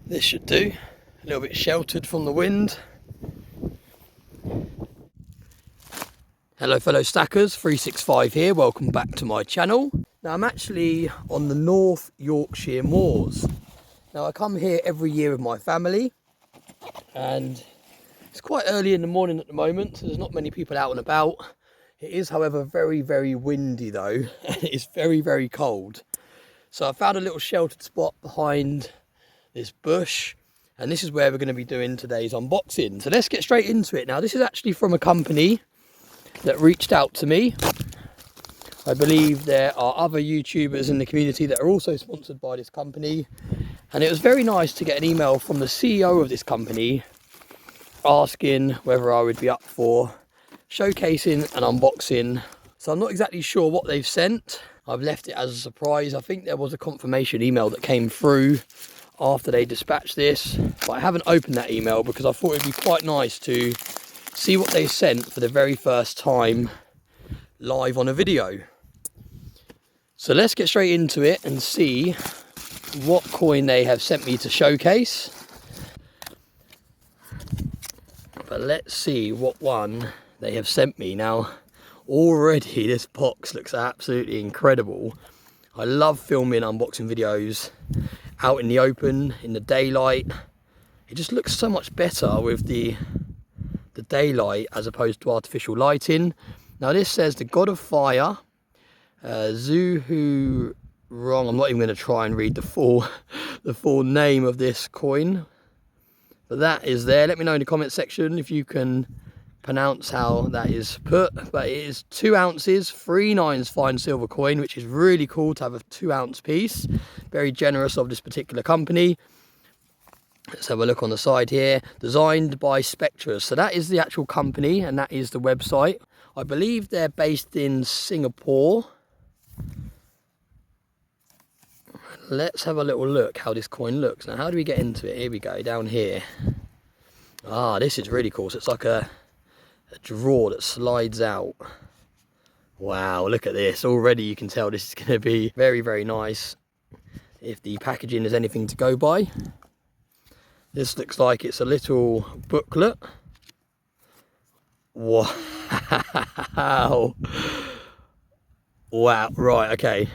This should do, a little bit sheltered from the wind. Hello fellow stackers, 365 here, welcome back to my channel. Now I'm actually on the North Yorkshire moors. Now I come here every year with my family, and it's quite early in the morning at the moment, so there's not many people out and about. It is however very windy though, and it is very cold. So I found a little sheltered spot behind this bush, and this is where we're going to be doing today's unboxing. So let's get straight into it. Now this is actually from a company that reached out to me. I believe there are other YouTubers in the community that are also sponsored by this company, and it was very nice to get an email from the CEO of this company asking whether I would be up for showcasing and unboxing. So I'm not exactly sure what they've sent. I've left it as a surprise. I think there was a confirmation email that came through after they dispatched this, but I haven't opened that email because I thought it'd be quite nice to see what they sent for the very first time live on a video. So let's get straight into it and see what coin they have sent me to showcase. But let's see what one they have sent me. Now already this box looks absolutely incredible. I love filming unboxing videos out in the open, in the daylight. It just looks so much better with the daylight as opposed to artificial lighting. Now this says the God of Fire, Zuhu Wrong. I'm not even going to try and read the full name of this coin, but that is there. Let me know in the comment section if you can pronounce how that is put. But it is 2 ounces, 3 nines fine silver coin, which is really cool to have a 2 ounce piece. Very generous of this particular company. Let's have a look on the side here. Designed by Spectres. So that is the actual company, and that is the website. I believe they're based in Singapore. Let's have a little look how this coin looks. Now how do we get into it? Here we go, down here. Ah, this is really cool. So it's like a drawer that slides out. Wow, look at this. Already you can tell this is going to be very nice if the packaging is anything to go by. This looks like it's a little booklet. Wow. Wow, right, okay.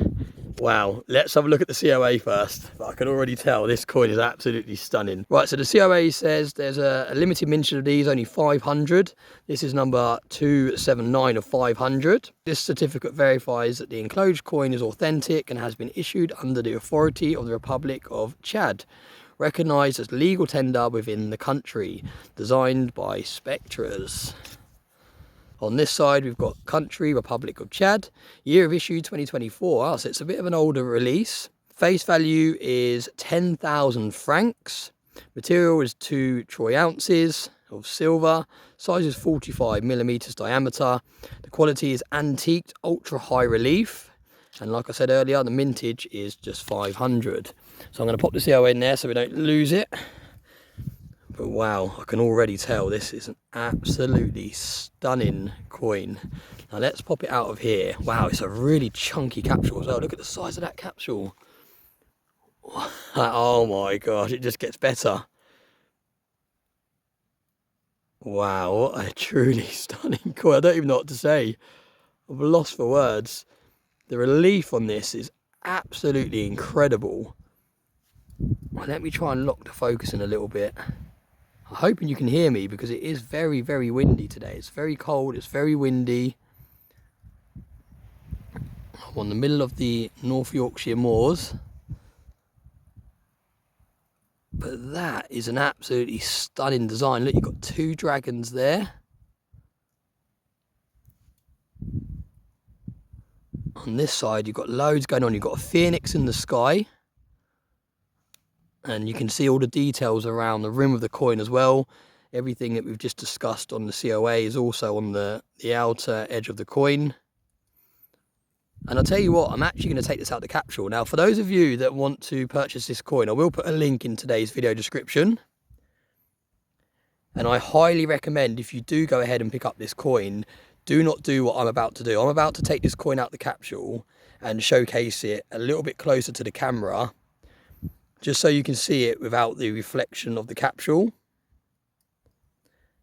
Wow, let's have a look at the COA first. I can already tell this coin is absolutely stunning. Right, so the COA says there's a limited minting of these, only 500. This is number 279 of 500. This certificate verifies that the enclosed coin is authentic and has been issued under the authority of the Republic of Chad, recognised as legal tender within the country, designed by Spectres. On this side, we've got country, Republic of Chad. Year of issue, 2024. Oh, so it's a bit of an older release. Face value is 10,000 francs. Material is 2 troy ounces of silver. Size is 45 millimeters diameter. The quality is antiqued, ultra high relief. And like I said earlier, the mintage is just 500. So I'm going to pop the COA in there so we don't lose it. But wow, I can already tell this is an absolutely stunning coin. Now let's pop it out of here. Wow, it's a really chunky capsule as well. Look at the size of that capsule. Oh my gosh, it just gets better. Wow, what a truly stunning coin. I don't even know what to say. I'm lost for words. The relief on this is absolutely incredible. Let me try and lock the focus in a little bit. I'm hoping you can hear me because it is very windy today. It's very cold, it's very windy. I'm on the middle of the North Yorkshire moors. But that is an absolutely stunning design. Look, you've got 2 dragons there. On this side, you've got loads going on. You've got a phoenix in the sky. And you can see all the details around the rim of the coin as well. Everything that we've just discussed on the COA is also on the outer edge of the coin. And I'll tell you what, I'm actually going to take this out of the capsule. Now, for those of you that want to purchase this coin, I will put a link in today's video description. And I highly recommend, if you do go ahead and pick up this coin, do not do what I'm about to do. I'm about to take this coin out the capsule and showcase it a little bit closer to the camera, just so you can see it without the reflection of the capsule.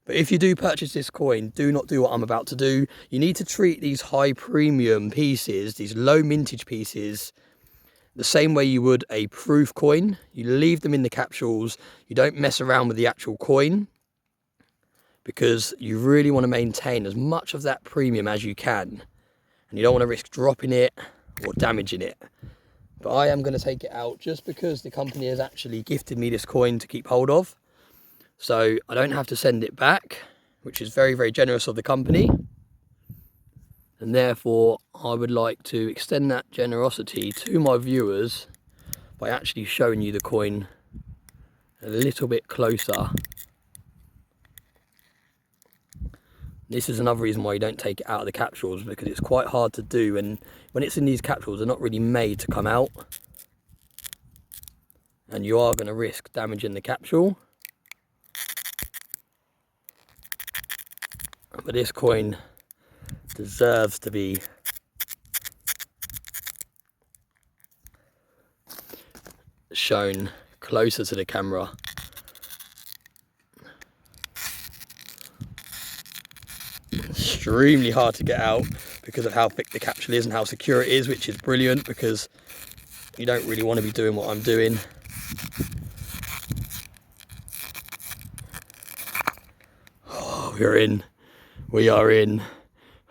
But if you do purchase this coin, do not do what I'm about to do. You need to treat these high premium pieces, these low mintage pieces, the same way you would a proof coin. You leave them in the capsules. You don't mess around with the actual coin, because you really want to maintain as much of that premium as you can. And you don't want to risk dropping it or damaging it. But I am going to take it out just because the company has actually gifted me this coin to keep hold of. So I don't have to send it back, which is very, very generous of the company. And therefore, I would like to extend that generosity to my viewers by actually showing you the coin a little bit closer. This is another reason why you don't take it out of the capsules, because it's quite hard to do, and when it's in these capsules, they're not really made to come out. And you are going to risk damaging the capsule. But this coin deserves to be shown closer to the camera. Extremely hard to get out because of how thick the capsule is and how secure it is, which is brilliant, because you don't really want to be doing what I'm doing. Oh, we're in. We are in.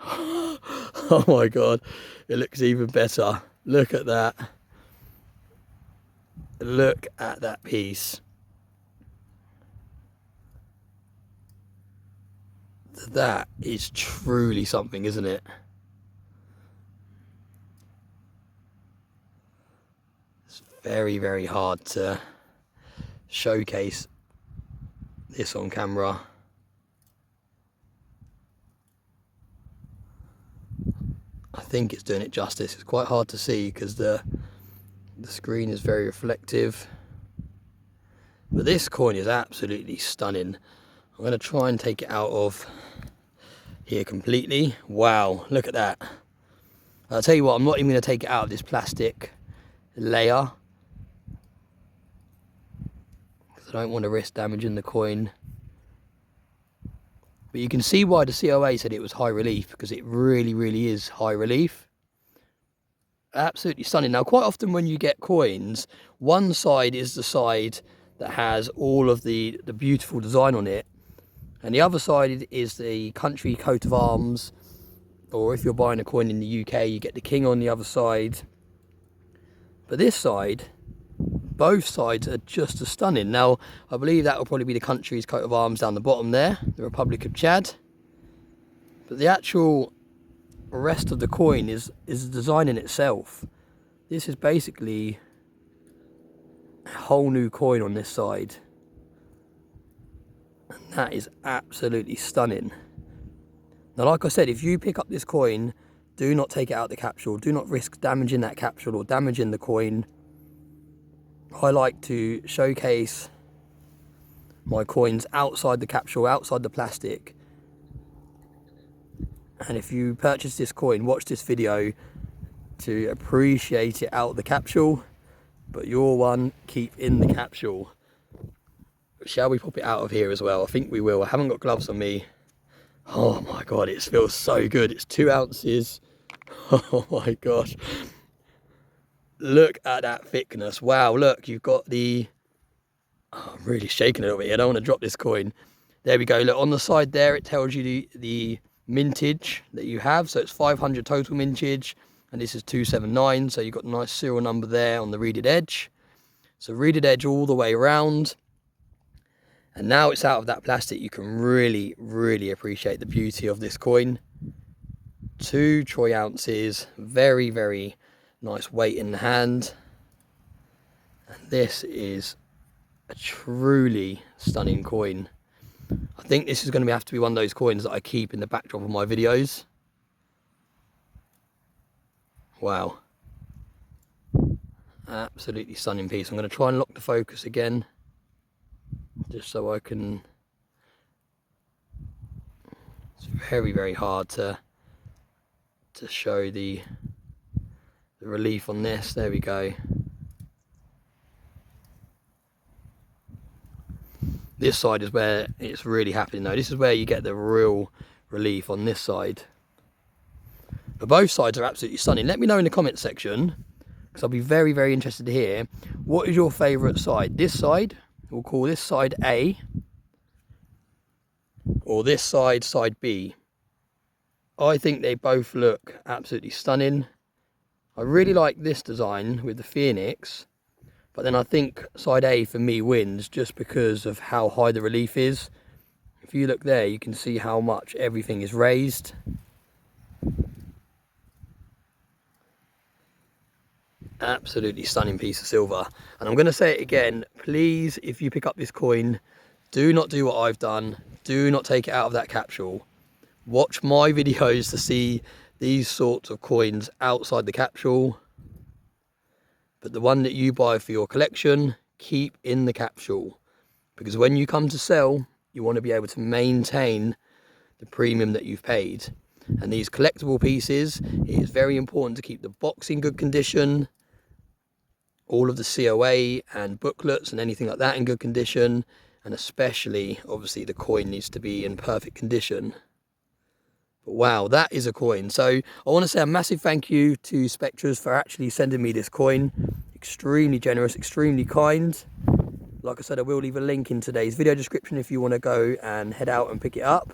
Oh my God, it looks even better. Look at that. Look at that piece. That is truly something, isn't it? It's very, very hard to showcase this on camera. I think it's doing it justice. It's quite hard to see because the screen is very reflective. But this coin is absolutely stunning. I'm going to try and take it out of here completely. Wow, look at that. I'll tell you what, I'm not even going to take it out of this plastic layer, because I don't want to risk damaging the coin. But you can see why the COA said it was high relief, because it really, really is high relief. Absolutely stunning. Now, quite often when you get coins, one side is the side that has all of the beautiful design on it, and the other side is the country coat of arms, or if you're buying a coin in the UK, you get the king on the other side. But this side, both sides are just as stunning. Now, I believe that will probably be the country's coat of arms down the bottom there, the Republic of Chad. But the actual rest of the coin is the design in itself. This is basically a whole new coin on this side. And that is absolutely stunning. Now, like I said, if you pick up this coin, do not take it out of the capsule. Do not risk damaging that capsule or damaging the coin. I like to showcase my coins outside the capsule, outside the plastic. And if you purchase this coin, watch this video to appreciate it out of the capsule. But your one, keep in the capsule. Shall we pop it out of here as well? I think we will. I haven't got gloves on me. Oh my God, it feels so good. It's 2 ounces. Oh my gosh. Look at that thickness. Wow, look, you've got the... Oh, I'm really shaking a little bit. I don't want to drop this coin. There we go. Look, on the side there, it tells you the mintage that you have. So it's 500 total mintage, and this is 279. So you've got a nice serial number there on the reeded edge. So reeded edge all the way around. And now it's out of that plastic, you can really, really appreciate the beauty of this coin. 2 troy ounces, very, very nice weight in the hand. And this is a truly stunning coin. I think this is going to have to be one of those coins that I keep in the backdrop of my videos. Wow. Absolutely stunning piece. I'm going to try and lock the focus again, just so I can... It's very, very hard to show the relief on this. There we go. This side is where it's really happening though. This is where you get the real relief on this side. But both sides are absolutely stunning. Let me know in the comment section, because I'll be very, very interested to hear, what is your favourite side? This side, we'll call this side A, or this side, side B. I think they both look absolutely stunning. I really like this design with the Phoenix, but then I think side A for me wins just because of how high the relief is. If you look there, you can see how much everything is raised. Absolutely stunning piece of silver. And I'm going to say it again, please, if you pick up this coin, do not do what I've done. Do not take it out of that capsule. Watch my videos to see these sorts of coins outside the capsule. But the one that you buy for your collection, keep in the capsule. Because when you come to sell, you want to be able to maintain the premium that you've paid. And these collectible pieces, it is very important to keep the box in good condition, all of the COA and booklets and anything like that in good condition, and especially, obviously, the coin needs to be in perfect condition. But wow, that is a coin. So I want to say a massive thank you to Spectres for actually sending me this coin. Extremely generous, extremely kind. Like I said, I will leave a link in today's video description if you want to go and head out and pick it up.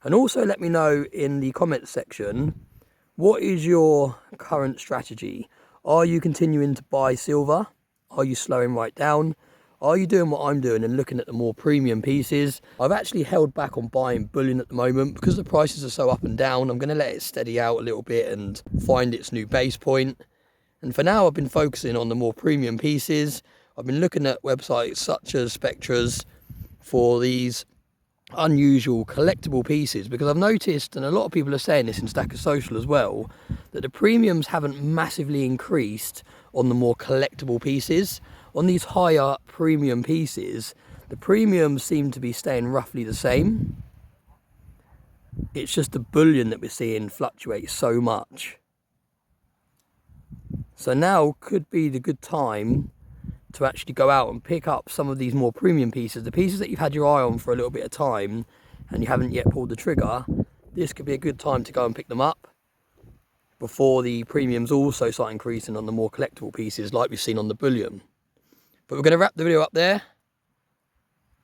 And also let me know in the comments section, what is your current strategy? Are you continuing to buy silver? Are you slowing right down? Are you doing what I'm doing and looking at the more premium pieces? I've actually held back on buying bullion at the moment because the prices are so up and down. I'm going to let it steady out a little bit and find its new base point. And for now, I've been focusing on the more premium pieces. I've been looking at websites such as Spectres for these unusual collectible pieces, because I've noticed, and a lot of people are saying this in Stacker Social as well, that the premiums haven't massively increased on the more collectible pieces. On these higher premium pieces, the premiums seem to be staying roughly the same. It's just the bullion that we're seeing fluctuate so much. So now could be the good time to actually go out and pick up some of these more premium pieces, the pieces that you've had your eye on for a little bit of time and you haven't yet pulled the trigger. This could be a good time to go and pick them up before the premiums also start increasing on the more collectible pieces like we've seen on the bullion. But we're going to wrap the video up there.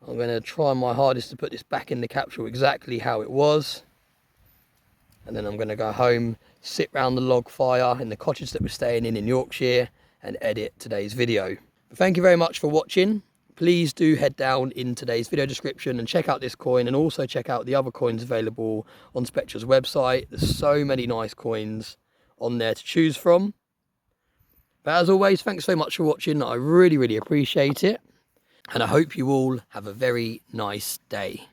I'm going to try my hardest to put this back in the capsule exactly how it was. And then I'm going to go home, sit round the log fire in the cottage that we're staying in Yorkshire and edit today's video. But thank you very much for watching. Please do head down in today's video description and check out this coin, and also check out the other coins available on Spectre's website. There's so many nice coins on there to choose from. But as always, thanks so much for watching. I really, really appreciate it. And I hope you all have a very nice day.